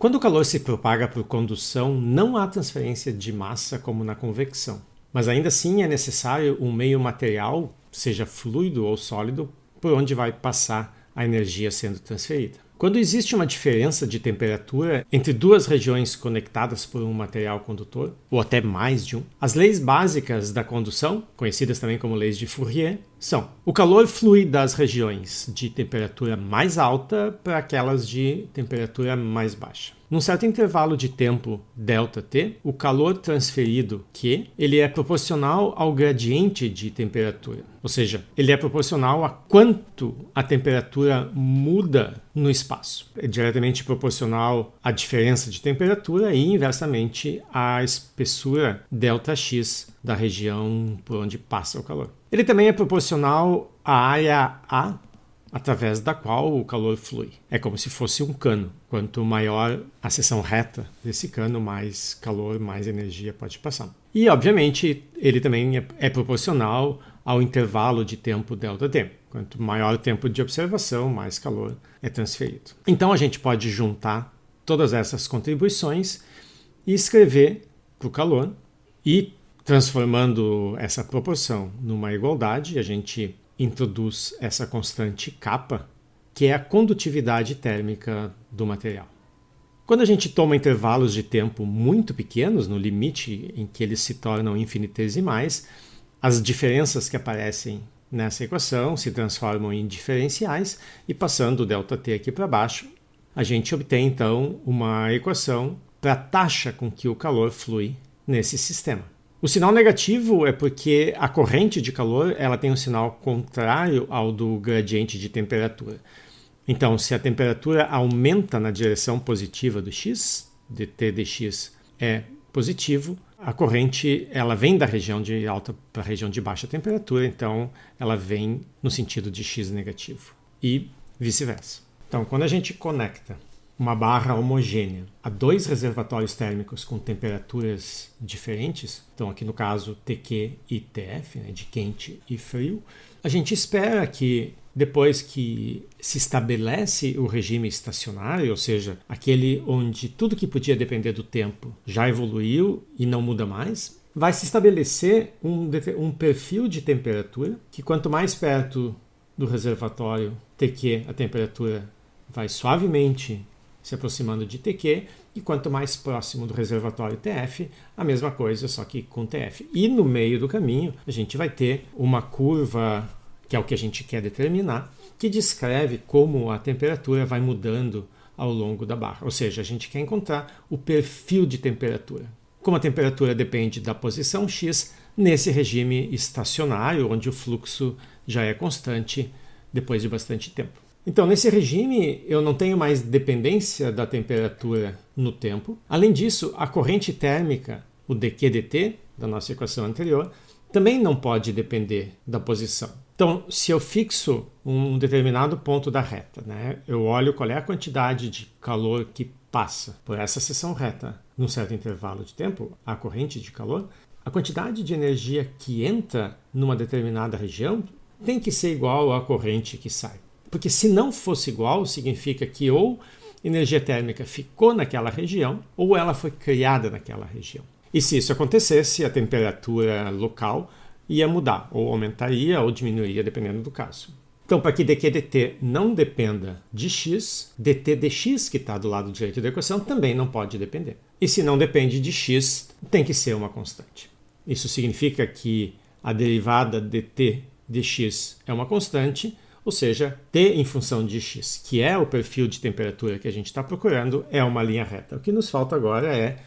Quando o calor se propaga por condução, não há transferência de massa como na convecção, mas ainda assim é necessário um meio material, seja fluido ou sólido, por onde vai passar a energia sendo transferida. Quando existe uma diferença de temperatura entre duas regiões conectadas por um material condutor, ou até mais de um, as leis básicas da condução, conhecidas também como leis de Fourier, são: o calor flui das regiões de temperatura mais alta para aquelas de temperatura mais baixa. Num certo intervalo de tempo ΔT, o calor transferido Q, ele é proporcional ao gradiente de temperatura. Ou seja, ele é proporcional a quanto a temperatura muda no espaço. É diretamente proporcional à diferença de temperatura e inversamente à espessura ΔX da região por onde passa o calor. Ele também é proporcional à área A através da qual o calor flui. É como se fosse um cano. Quanto maior a seção reta desse cano, mais calor, mais energia pode passar. E, obviamente, ele também é proporcional ao intervalo de tempo ΔT. Quanto maior o tempo de observação, mais calor é transferido. Então, a gente pode juntar todas essas contribuições e escrever para o calor, e transformando essa proporção numa igualdade, a gente introduz essa constante kappa, que é a condutividade térmica do material. Quando a gente toma intervalos de tempo muito pequenos, no limite em que eles se tornam infinitesimais, as diferenças que aparecem nessa equação se transformam em diferenciais e, passando o ΔT aqui para baixo, a gente obtém então uma equação para a taxa com que o calor flui nesse sistema. O sinal negativo é porque a corrente de calor ela tem um sinal contrário ao do gradiente de temperatura. Então, se a temperatura aumenta na direção positiva do x, dt dx é positivo, a corrente ela vem da região de alta para a região de baixa temperatura, então ela vem no sentido de x negativo e vice-versa. Então, quando a gente conecta uma barra homogênea a dois reservatórios térmicos com temperaturas diferentes, então aqui no caso TQ e TF, né, de quente e frio, a gente espera que depois que se estabelece o regime estacionário, ou seja, aquele onde tudo que podia depender do tempo já evoluiu e não muda mais, vai se estabelecer um perfil de temperatura que, quanto mais perto do reservatório TQ, a temperatura vai suavemente se aproximando de TQ, e quanto mais próximo do reservatório TF, a mesma coisa, só que com TF. E no meio do caminho, a gente vai ter uma curva, que é o que a gente quer determinar, que descreve como a temperatura vai mudando ao longo da barra. Ou seja, a gente quer encontrar o perfil de temperatura. Como a temperatura depende da posição x, nesse regime estacionário, onde o fluxo já é constante depois de bastante tempo. Então, nesse regime, eu não tenho mais dependência da temperatura no tempo. Além disso, a corrente térmica, o dQdt, da nossa equação anterior, também não pode depender da posição. Então, se eu fixo um determinado ponto da reta, né, eu olho qual é a quantidade de calor que passa por essa seção reta num certo intervalo de tempo, a corrente de calor, a quantidade de energia que entra numa determinada região tem que ser igual à corrente que sai. Porque se não fosse igual, significa que ou energia térmica ficou naquela região ou ela foi criada naquela região. E se isso acontecesse, a temperatura local ia mudar, ou aumentaria ou diminuiria, dependendo do caso. Então, para que dQdt não dependa de x, dt dx, que está do lado direito da equação, também não pode depender. E se não depende de x, tem que ser uma constante. Isso significa que a derivada dt dx é uma constante, ou seja, t em função de x, que é o perfil de temperatura que a gente está procurando, é uma linha reta. O que nos falta agora é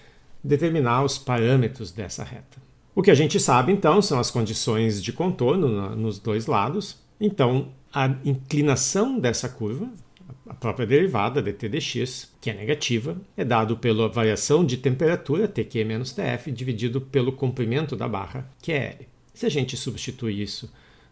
determinar os parâmetros dessa reta. O que a gente sabe, então, são as condições de contorno nos dois lados. Então, a inclinação dessa curva, a própria derivada, dt dx, que é negativa, é dado pela variação de temperatura, Tq menos Tf, dividido pelo comprimento da barra, que é L. Se a gente substitui isso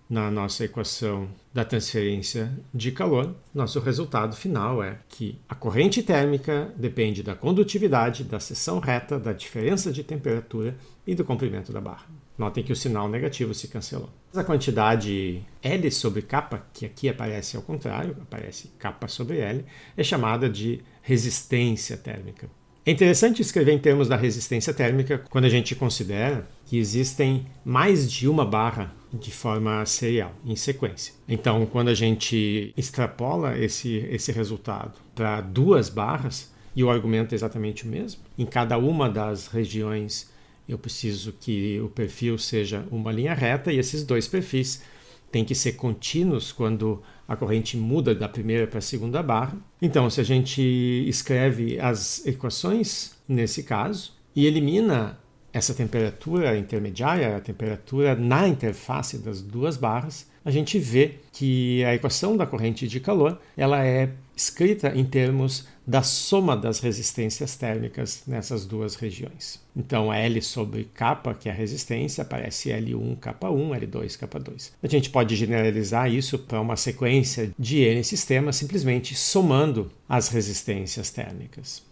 na nossa equação da transferência de calor, nosso resultado final é que a corrente térmica depende da condutividade, da seção reta, da diferença de temperatura e do comprimento da barra. Notem que o sinal negativo se cancelou. A quantidade L sobre K, que aqui aparece ao contrário, aparece K sobre L, é chamada de resistência térmica. É interessante escrever em termos da resistência térmica quando a gente considera que existem mais de uma barra de forma serial, em sequência. Então, quando a gente extrapola esse resultado para 2 barras, e o argumento é exatamente o mesmo, em cada uma das regiões eu preciso que o perfil seja uma linha reta e esses 2 perfis têm que ser contínuos quando a corrente muda da primeira para a segunda barra. Então, se a gente escreve as equações nesse caso e elimina essa temperatura intermediária, a temperatura na interface das 2 barras, a gente vê que a equação da corrente de calor ela é escrita em termos da soma das resistências térmicas nessas 2 regiões. Então, L sobre K, que é a resistência, aparece L1, K1, L2, K2. A gente pode generalizar isso para uma sequência de N sistemas simplesmente somando as resistências térmicas.